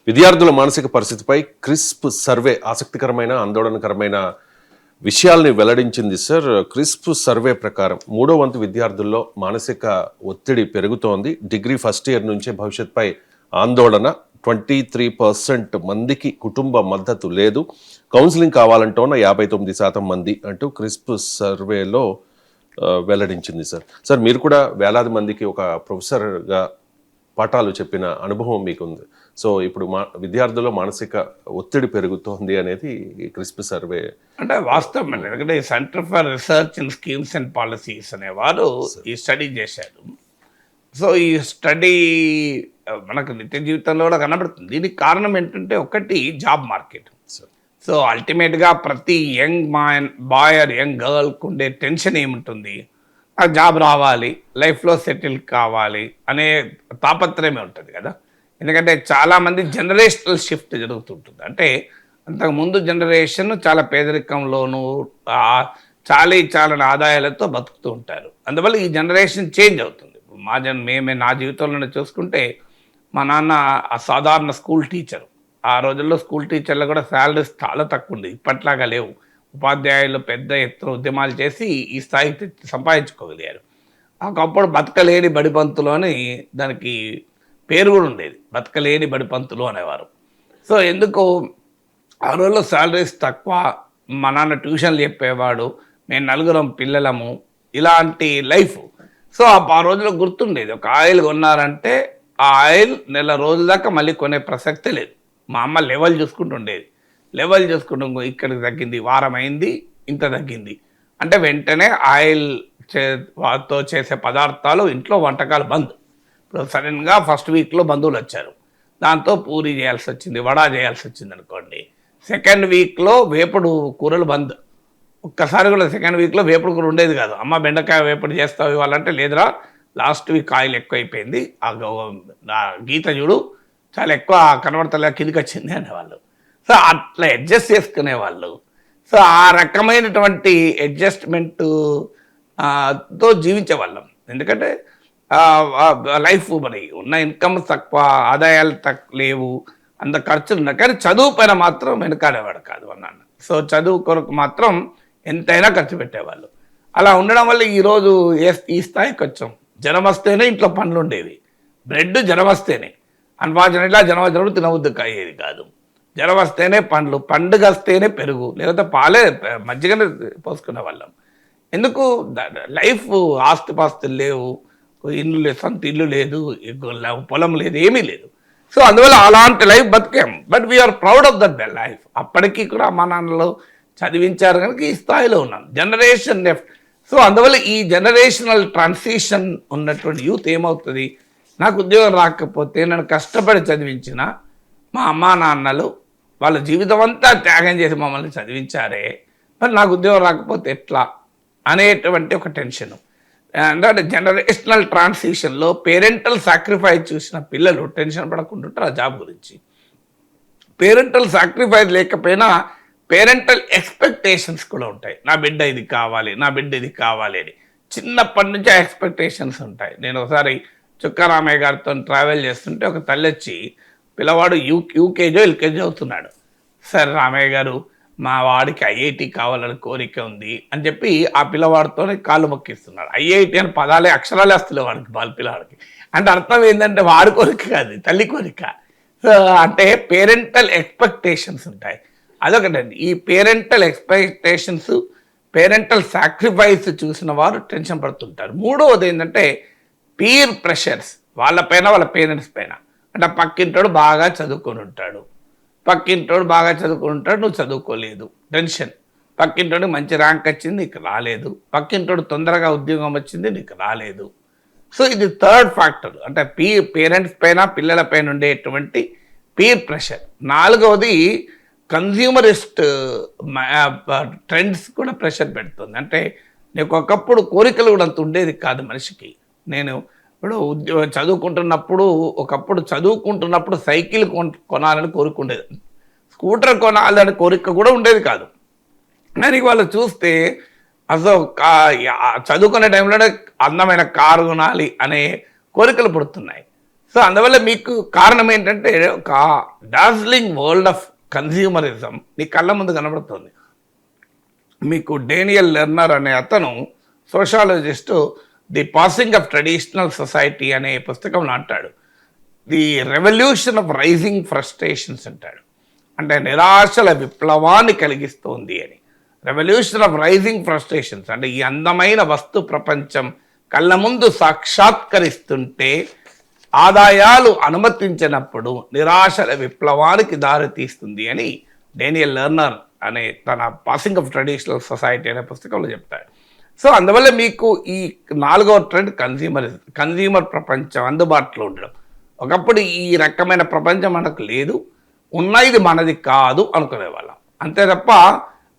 విద్యార్థుల మానసిక పరిస్థితిపై క్రిస్ప్ సర్వే ఆసక్తికరమైన ఆందోళనకరమైన విషయాల్ని వెల్లడించింది సార్. క్రిస్ప్ సర్వే ప్రకారం 3వ వంతు విద్యార్థుల్లో మానసిక ఒత్తిడి పెరుగుతోంది. డిగ్రీ ఫస్ట్ ఇయర్ నుంచే భవిష్యత్పై ఆందోళన. 23% మందికి కుటుంబ మద్దతు లేదు. కౌన్సిలింగ్ కావాలంటోన్న 59% మంది అంటూ క్రిస్ప్ సర్వేలో వెల్లడించింది సార్. సార్, మీరు కూడా వేలాది మందికి ఒక ప్రొఫెసర్గా పాఠాలు చెప్పిన అనుభవం మీకుంది. సో ఇప్పుడు విద్యార్థుల్లో మానసిక ఒత్తిడి పెరుగుతోంది అనేది క్రిస్ప్ సర్వే అంటే వాస్తవం అండి. ఎందుకంటే centre for research in schemes and policies అనేవారు ఈ స్టడీ చేశారు. సో ఈ స్టడీ మనకు నిత్య జీవితంలో కూడా కనబడుతుంది. దీనికి కారణం ఏంటంటే ఒకటి జాబ్ మార్కెట్. సో అల్టిమేట్గా ప్రతి యంగ్ బాయ్ ఆర్ యంగ్ గర్ల్కి ఉండే టెన్షన్ ఏముంటుంది, ఆ జాబ్ రావాలి, లైఫ్లో సెటిల్ కావాలి అనే తాపత్రయమే ఉంటుంది కదా. ఎందుకంటే చాలామంది జనరేషనల్ షిఫ్ట్ జరుగుతుంటుంది. అంటే అంతకుముందు జనరేషన్ చాలా పేదరికంలోనూ చాలా ఆదాయాలతో బతుకుతూ ఉంటారు. అందువల్ల ఈ జనరేషన్ చేంజ్ అవుతుంది. నా జీవితంలోనే చూసుకుంటే మా నాన్న సాధారణ స్కూల్ టీచరు. ఆ రోజుల్లో స్కూల్ టీచర్లు కూడా శాలరీస్ చాలా తక్కువ ఉంది, ఇప్పట్లాగా లేవు. ఉపాధ్యాయులు పెద్ద ఎత్తున ఉద్యమాలు చేసి ఈ స్థాయికి సంపాదించుకోగలిగారు. ఒకప్పుడు బతకలేని బడిపంతులు అని దానికి పేరు కూడా ఉండేది, బతకలేని బడిపంతులు అనేవారు. సో ఎందుకు ఆ రోజుల్లో శాలరీస్ తక్కువ, మా నాన్న ట్యూషన్లు చెప్పేవాడు, మేము 4 పిల్లలము, ఇలాంటి లైఫ్. సో ఆ రోజుల్లో గుర్తుండేది, ఒక ఆయిల్ కొన్నారంటే ఆ ఆయిల్ నెల రోజుల దాకా మళ్ళీ కొనే ప్రసక్తే లేదు. మా అమ్మ లెవెల్ చూసుకుంటుండేది, లెవెల్ చూసుకుంటూ ఇక్కడికి తగ్గింది, వారం అయింది, ఇంత తగ్గింది అంటే వెంటనే ఆయిల్ తో చేసే పదార్థాలు ఇంట్లో వంటకాలు బంద్. ఇప్పుడు సడన్గా ఫస్ట్ వీక్లో బంధువులు వచ్చారు, దాంతో పూరి చేయాల్సి వచ్చింది, వడా చేయాల్సి వచ్చింది అనుకోండి. సెకండ్ వీక్లో వేపుడు కూరలు బంద్. ఒక్కసారి కూడా సెకండ్ వీక్లో వేపుడు కూర ఉండేది కాదు. అమ్మ బెండకాయ వేపుడు చేస్తావు ఇవ్వాలంటే లేదురా, లాస్ట్ వీక్ ఆయిల్ ఎక్కువ అయిపోయింది, ఆ గీత చూడు చాలా ఎక్కువ కనబడతలే, కిందికి వచ్చింది అనేవాళ్ళు. సో అట్లా అడ్జస్ట్ చేసుకునేవాళ్ళు. సో ఆ రకమైనటువంటి అడ్జస్ట్మెంట్ తో జీవించేవాళ్ళం. ఎందుకంటే లైఫ్ మరి ఉన్న ఇన్కమ్ తక్కువ, ఆదాయాలు లేవు, అంత ఖర్చులు ఉన్నాయి. కానీ చదువు పైన మాత్రం వెనకాడేవాడు కాదు అన్నాను. సో చదువు కొరకు మాత్రం ఎంతైనా ఖర్చు పెట్టేవాళ్ళు. అలా ఉండడం వల్ల ఈరోజు ఈ స్థాయికి వచ్చాం. జ్వరం వస్తేనే ఇంట్లో పనులు ఉండేవి, బ్రెడ్ జ్వరం వస్తేనే, అన్ఫార్చునేట్గా జ్వరం వచ్చినప్పుడు తినవద్దు అయ్యేది కాదు. జ్వరం వస్తేనే పండ్లు, పండుగ వస్తేనే పెరుగు, లేకపోతే పాలే మజ్జిగనే పోసుకునే వాళ్ళం. ఎందుకు లైఫ్ ఆస్తిపాస్తులు లేవు, ఇల్లు లేదు, సొంత ఇల్లు లేదు, పొలం లేదు, ఏమీ లేదు. సో అందువల్ల అలాంటి లైఫ్ బతికాం. But we're proud of that life. అప్పటికీ కూడా అమ్మా నాన్నలు చదివించారు కనుక ఈ స్థాయిలో ఉన్నాం. Generation left. సో అందువల్ల ఈ జనరేషనల్ ట్రాన్సిషన్ ఉన్నటువంటి యూత్ ఏమవుతుంది, నాకు ఉద్యోగం రాకపోతే నన్ను కష్టపడి చదివించిన మా అమ్మా నాన్నలు వాళ్ళ జీవితం అంతా త్యాగం చేసి మమ్మల్ని చదివించారే, మరి నాకు ఉద్యోగం రాకపోతే ఎట్లా అనేటువంటి ఒక టెన్షను. అంటే జనరేషనల్ ట్రాన్సిషన్లో పేరెంటల్ సాక్రిఫైస్ చూసిన పిల్లలు టెన్షన్ పడకుండా ఉంటారు ఆ జాబ్ గురించి. పేరెంటల్ సాక్రిఫైస్ లేకపోయినా పేరెంటల్ ఎక్స్పెక్టేషన్స్ కూడా ఉంటాయి. నా బిడ్డ ఇది కావాలి, నా బిడ్డ ఇది కావాలి అని చిన్నప్పటి నుంచి ఆ ఎక్స్పెక్టేషన్స్ ఉంటాయి. నేను ఒకసారి చుక్కారామయ్య గారితో ట్రావెల్ చేస్తుంటే ఒక తల్లి వచ్చి, పిల్లవాడు యూకేజో ఎల్కేజీ అవుతున్నాడు, సార్ రామయ్య గారు మా వాడికి ఐఐటి కావాలని కోరిక ఉంది అని చెప్పి ఆ పిల్లవాడితోనే కాళ్ళు మొక్కిస్తున్నాడు. ఐఐటి అని పదాలే అక్షరాలే వస్తలేవు వాడికి, పిల్లవాడికి. అంటే అర్థం ఏంటంటే వాడి కోరిక కాదు, తల్లి కోరిక. సో అంటే పేరెంటల్ ఎక్స్పెక్టేషన్స్ ఉంటాయి, అదొకటండి. ఈ పేరెంటల్ ఎక్స్పెక్టేషన్స్, పేరెంటల్ సాక్రిఫైస్ చూసిన వారు టెన్షన్ పడుతుంటారు. మూడవది ఏంటంటే పీర్ ప్రెషర్స్, వాళ్ళపైన వాళ్ళ పేరెంట్స్ పైన. అంటే పక్కింటోడు బాగా చదువుకొని ఉంటాడు, నువ్వు చదువుకోలేదు, టెన్షన్. పక్కింటోడికి మంచి ర్యాంక్ వచ్చింది, నీకు రాలేదు. పక్కింటోడు తొందరగా ఉద్యోగం వచ్చింది, నీకు రాలేదు. సో ఇది థర్డ్ ఫ్యాక్టర్. అంటే పేరెంట్స్ పైన పిల్లల పైన ఉండేటువంటి పీర్ ప్రెషర్. నాలుగవది కన్జ్యూమరిస్ట్ ట్రెండ్స్ కూడా ప్రెషర్ పెడుతుంది. అంటే నీకు ఒకప్పుడు కోరికలు కూడా అంత ఉండేది కాదు మనిషికి. నేను ఇప్పుడు చదువుకుంటున్నప్పుడు సైకిల్ కొనాలని కోరుకుండేది, స్కూటర్ కొనాలని కోరిక కూడా ఉండేది కాదు. కానీ వాళ్ళు చూస్తే అసలు చదువుకునే టైంలోనే అందమైన కారు కొనాలి అనే కోరికలు పుడుతున్నాయి. సో అందువల్ల మీకు కారణం ఏంటంటే ఒక డార్జిలింగ్ వరల్డ్ ఆఫ్ కన్స్యూమరిజం నీ కళ్ళ ముందు కనబడుతుంది. మీకు డేనియల్ లెర్నర్ అనే అతను sociologist the passing of traditional society అనే పుస్తకంలో అంటాడు, the revolution of rising frustrations అంటాడు. అంటే నిరాశల విప్లవాన్ని కలిగిస్తోంది అని. రెవల్యూషన్ ఆఫ్ రైజింగ్ ఫ్రస్ట్రేషన్స్ అంటే ఈ అందమైన వస్తు ప్రపంచం కళ్ళ ముందు సాక్షాత్కరిస్తుంటే ఆదాయాలు అనుమతించినప్పుడు నిరాశల విప్లవానికి దారితీస్తుంది అని డేనియల్ లెర్నర్ అనే తన పాసింగ్ ఆఫ్ ట్రెడిషనల్ సొసైటీ అనే పుస్తకంలో చెప్తాడు. సో అందువల్ల మీకు ఈ 4వ ట్రెండ్ కన్జ్యూమర్ ప్రపంచం అందుబాటులో ఉండడం. ఒకప్పుడు ఈ రకమైన ప్రపంచం మనకు లేదు, ఉన్న ఇది మనది కాదు అనుకునేవాళ్ళం. అంతే తప్ప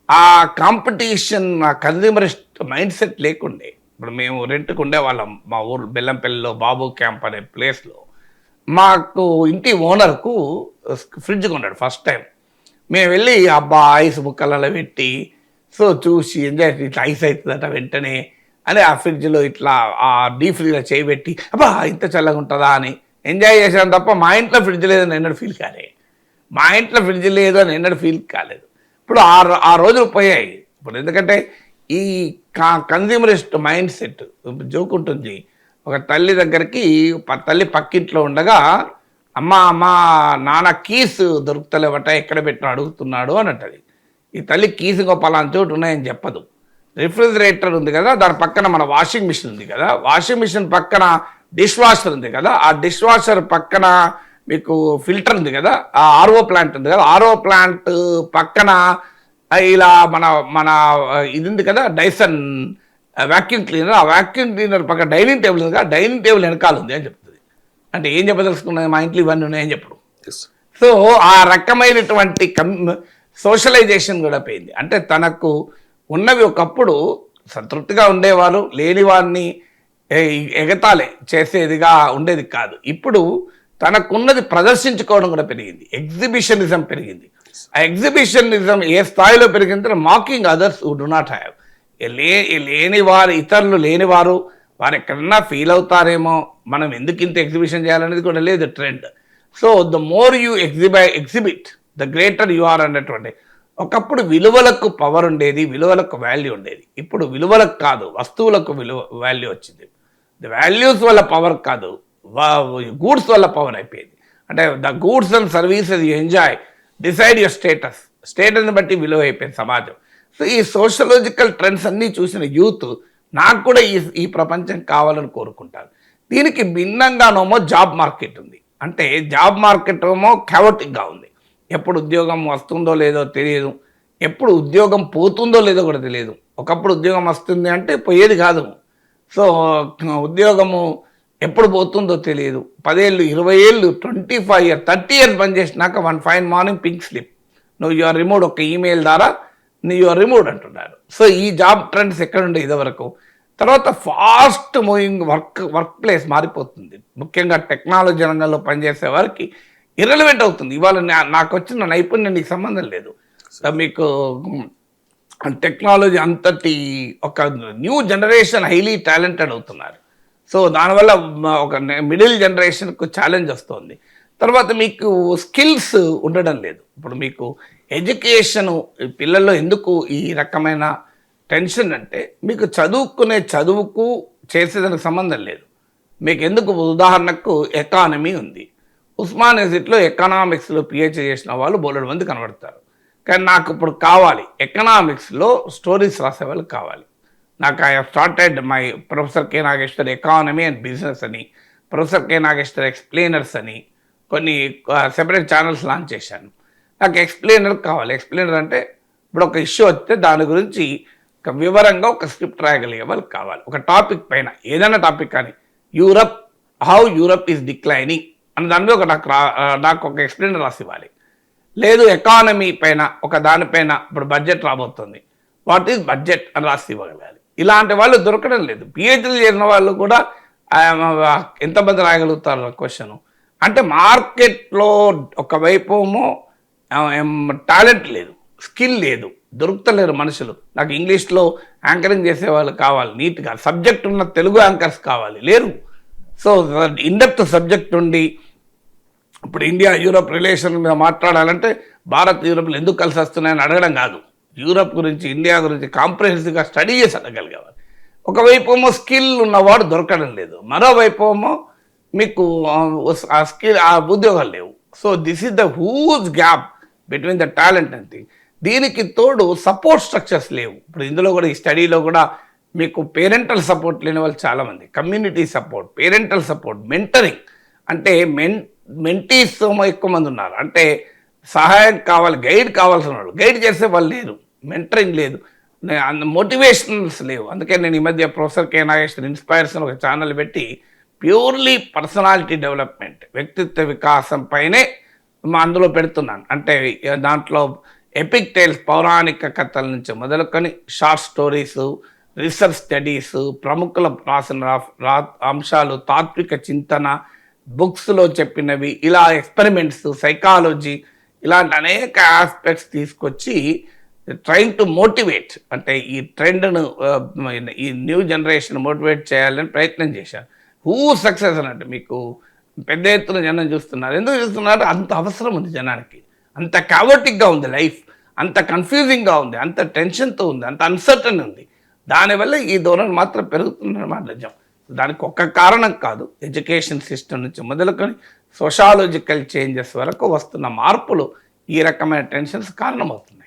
ఆ కాంపిటీషన్, ఆ కన్జ్యూమరిస్ట్ మైండ్ సెట్ లేకుండే. ఇప్పుడు మేము రెంట్కి ఉండేవాళ్ళం మా ఊరు బెల్లంపల్లిలో బాబు క్యాంప్ అనే ప్లేస్లో. మాకు ఇంటి ఓనర్కు ఫ్రిడ్జ్ కొన్నాడు ఫస్ట్ టైం. మేము వెళ్ళి అబ్బా ఐస్ ముక్కలలో పెట్టి సో చూసి ఎంజాయ్, ఇట్లా ఐస్ అవుతుందట వెంటనే అని ఆ ఫ్రిడ్జ్లో ఇట్లా ఆ డీప్ ఫ్రీజ్లో చేయబెట్టి అబ్బా ఇంత చల్లగా ఉంటుందా అని ఎంజాయ్ చేసాను తప్ప మా ఇంట్లో ఫ్రిడ్జ్ లేదని ఎన్నడూ ఫీల్ కాలేదు. మా ఇంట్లో ఫ్రిడ్జ్ లేదు అని ఎన్నడూ ఫీల్ కాలేదు. ఇప్పుడు ఆ రోజులు పోయాయి. ఇప్పుడు ఎందుకంటే ఈ కన్జ్యూమరిస్ట్ మైండ్ సెట్ జోక్ ఉంటుంది. ఒక తల్లి దగ్గరికి తల్లి పక్కింట్లో ఉండగా అమ్మ నాన్న కీస్ దొరుకుతలేవట, ఎక్కడ పెట్టినా అడుగుతున్నాడు అని అంటది. ఈ తల్లి కీస్ ఇంకో పలానా చోటు ఉన్నాయని చెప్పదు. రిఫ్రిజిరేటర్ ఉంది కదా, దాని పక్కన మన వాషింగ్ మిషన్ ఉంది కదా, వాషింగ్ మిషన్ పక్కన డిష్ వాషర్ ఉంది కదా, ఆ డిష్ వాషర్ పక్కన మీకు ఫిల్టర్ ఉంది కదా, ఆ ఆర్ఓ ప్లాంట్ ఉంది కదా, ఆర్ఓ ప్లాంట్ పక్కన ఇలా మన ఇది ఉంది కదా డైసన్ వ్యాక్యూమ్ క్లీనర్, ఆ వ్యాక్యూమ్ క్లీనర్ పక్కన డైనింగ్ టేబుల్ ఉంది కదా, డైనింగ్ టేబుల్ వెనకాల ఉంది అని చెప్తుంది. అంటే ఏం చెప్పదలుచుకున్నది, మా ఇంట్లో ఇవన్నీ ఉన్నాయని చెప్పడం. సో ఆ రకమైనటువంటి సోషలైజేషన్ కూడా పోయింది. అంటే తనకు ఉన్నవి ఒకప్పుడు సంతృప్తిగా ఉండేవారు, లేని వారిని ఎగతాళి చేసేదిగా ఉండేది కాదు. ఇప్పుడు తనకున్నది ప్రదర్శించుకోవడం కూడా పెరిగింది, ఎగ్జిబిషనిజం పెరిగింది. ఆ ఎగ్జిబిషనిజం ఏ స్థాయిలో పెరిగిందంటే mocking others who do not have. లేనివారు, ఇతరులు లేనివారు వారు ఎక్కడన్నా ఫీల్ అవుతారేమో, మనం ఎందుకు ఇంత ఎగ్జిబిషన్ చేయాలనేది కూడా లేదు trend. So the more you exhibit the greater you are అన్నటువంటి. ఒకప్పుడు విలువలకు పవర్ ఉండేది, విలువలకు వాల్యూ ఉండేది. ఇప్పుడు విలువలకు కాదు, వస్తువులకు వాల్యూ వచ్చింది. ద వాల్యూస్ వల్ల పవర్ కాదు, గూడ్స్ వల్ల పవర్ అయిపోయింది. అంటే the goods and services you enjoy decide your స్టేటస్ని బట్టి విలువ అయిపోయింది సమాజం. సో ఈ సోషలాజికల్ ట్రెండ్స్ అన్నీ చూసిన యూత్ నాకు కూడా ఈ ప్రపంచం కావాలని కోరుకుంటారు. దీనికి భిన్నంగానేమో జాబ్ మార్కెట్ ఉంది. అంటే జాబ్ మార్కెట్ ఏమో క్యావటిక్గా ఉంది. ఎప్పుడు ఉద్యోగం వస్తుందో లేదో తెలియదు, ఎప్పుడు ఉద్యోగం పోతుందో లేదో కూడా తెలియదు. ఒకప్పుడు ఉద్యోగం వస్తుంది అంటే పోయేది కాదు. సో ఉద్యోగము ఎప్పుడు పోతుందో తెలియదు. 10 ఏళ్ళు, 20 ఏళ్ళు, 25 years, 30 years బంద్ చేసినాక one fine morning pink slip, నువ్వు యూఆర్ రిమూవ్డ్, ఒక ఈమెయిల్ ద్వారా యూఆర్ రిమూవ్డ్ అంటున్నారు. సో ఈ జాబ్ ట్రెండ్స్ ఎక్కడుండే ఇదివరకు. తర్వాత ఫాస్ట్ మూవింగ్ వర్క్ ప్లేస్ మారిపోతుంది. ముఖ్యంగా టెక్నాలజీ రంగంలో పనిచేసే వారికి ఇర్రెలవెంట్ అవుతుంది. ఇవాళ నాకు వచ్చిన నైపుణ్యం నీకు సంబంధం లేదు. మీకు టెక్నాలజీ అంతటి ఒక న్యూ జనరేషన్ హైలీ టాలెంటెడ్ అవుతున్నారు. సో దానివల్ల ఒక మిడిల్ జనరేషన్కు ఛాలెంజ్ వస్తుంది. తర్వాత మీకు స్కిల్స్ ఉండడం లేదు. ఇప్పుడు మీకు ఎడ్యుకేషను పిల్లల్లో ఎందుకు ఈ రకమైన టెన్షన్ అంటే, మీకు చదువుకునే చదువుకు చేసేదానికి సంబంధం లేదు. మీకు ఎందుకు, ఉదాహరణకు ఎకానమీ ఉంది, ఉస్మాన్ యూనివర్సిటీలో ఎకనామిక్స్లో పిహెచ్డీ చేసిన వాళ్ళు బోలెడు మంది కనబడతారు. కానీ నాకు ఇప్పుడు కావాలి ఎకనామిక్స్లో స్టోరీస్ రాసే వాళ్ళు కావాలి. నాకు I have started my professor K Nageshwar economy and business అని, ప్రొఫెసర్ కె నాగేశ్వర్ ఎక్స్ప్లెయినర్స్ అని కొన్ని సెపరేట్ ఛానల్స్ లాంచ్ చేశాను. నాకు ఎక్స్ప్లెయినర్ కావాలి. ఎక్స్ప్లెయినర్ అంటే ఇప్పుడు ఒక ఇష్యూ వస్తే దాని గురించి ఒక వివరంగా ఒక స్క్రిప్ట్ రాయగలిగే వాళ్ళు కావాలి. ఒక టాపిక్ పైన, ఏదైనా టాపిక్ కానీ, హౌ యూరప్ ఈజ్ డిక్లైనింగ్ అని దాని మీద నాకు ఒక ఎక్స్ప్లెయినర్ రాసి ఇవ్వాలి. లేదు ఎకానమీ పైన ఒక దానిపైన, ఇప్పుడు బడ్జెట్ రాబోతుంది, వాట్ ఈజ్ బడ్జెట్ అని రాసి ఇవ్వగలగాలి. ఇలాంటి వాళ్ళు దొరకడం లేదు. పిహెచ్డీ చేసిన వాళ్ళు కూడా ఎంతమంది రాయగలుగుతారు క్వశ్చన్. అంటే మార్కెట్లో ఒకవైపు టాలెంట్ లేదు, స్కిల్ లేదు, దొరుకుతలేరు మనుషులు. నాకు ఇంగ్లీష్లో యాంకరింగ్ చేసే వాళ్ళు కావాలి, నీట్గా సబ్జెక్ట్ ఉన్న తెలుగు యాంకర్స్ కావాలి, లేరు. సో ఇన్డెప్త్ సబ్జెక్ట్ ఉండి ఇప్పుడు ఇండియా యూరప్ రిలేషన్ మీద మాట్లాడాలంటే భారత్ యూరప్లు ఎందుకు కలిసి వస్తున్నాయని అడగడం కాదు, యూరప్ గురించి ఇండియా గురించి కాంప్రహెన్సివ్గా స్టడీ చేసి అడగలిగేవారు. ఒకవైపు ఏమో స్కిల్ ఉన్నవాడు దొరకడం లేదు, మరోవైపు ఏమో మీకు ఆ స్కిల్ ఆ ఉద్యోగాలు లేవు. So this is the huge gap between the talent and thing. దీనికి తోడు సపోర్ట్ స్ట్రక్చర్స్ లేవు. ఇప్పుడు ఇందులో కూడా ఈ స్టడీలో కూడా మీకు పేరెంటల్ సపోర్ట్ లేని వాళ్ళు చాలామంది, community support, parental support, mentoring అంటే మెంటీస్ ఎక్కువ మంది ఉన్నారు. అంటే సహాయం కావాలి, గైడ్ కావాల్సిన వాళ్ళు, గైడ్ చేసే వాళ్ళు లేరు, మెంటరింగ్ లేదు, మోటివేషనల్స్ లేవు. అందుకే నేను ఈ మధ్య ప్రొఫెసర్ కె నాగేశ్వర్ ఇన్స్పైర్స్ అని ఒక ఛానల్ పెట్టి ప్యూర్లీ పర్సనాలిటీ డెవలప్మెంట్, వ్యక్తిత్వ వికాసం పైనే అందులో పెడుతున్నాను. అంటే దాంట్లో ఎపిక్ టైల్స్, పౌరాణిక కథల నుంచి మొదలుకొని షార్ట్ స్టోరీసు, రీసెర్చ్ స్టడీస్, ప్రముఖుల రాసిన అంశాలు, తాత్విక చింతన, బుక్స్లో చెప్పినవి, ఇలా ఎక్స్పెరిమెంట్స్, సైకాలజీ, ఇలాంటి అనేక ఆస్పెక్ట్స్ తీసుకొచ్చి ట్రైంగ్ టు మోటివేట్, అంటే ఈ ట్రెండ్ను ఈ న్యూ జనరేషన్ మోటివేట్ చేయాలని ప్రయత్నం చేశారు. హూ సక్సెస్ అన్నట్టు మీకు పెద్ద ఎత్తున జనం చూస్తున్నారు. ఎందుకు చూస్తున్నారు? అంత అవసరం ఉంది జనానికి, అంత కావటిక్గా ఉంది లైఫ్, అంత కన్ఫ్యూజింగ్గా ఉంది, అంత టెన్షన్తో ఉంది, అంత అన్సర్టన్ ఉంది. దానివల్ల ఈ ధోరణి మాత్రం పెరుగుతుందన్నమాట నిజం. దానికి ఒక్క కారణం కాదు, ఎడ్యుకేషన్ సిస్టమ్ నుంచి మొదలుకొని సోషాలజికల్ చేంజెస్ వరకు వస్తున్న మార్పులు ఈ రకమైన టెన్షన్స్ కారణమవుతున్నాయి.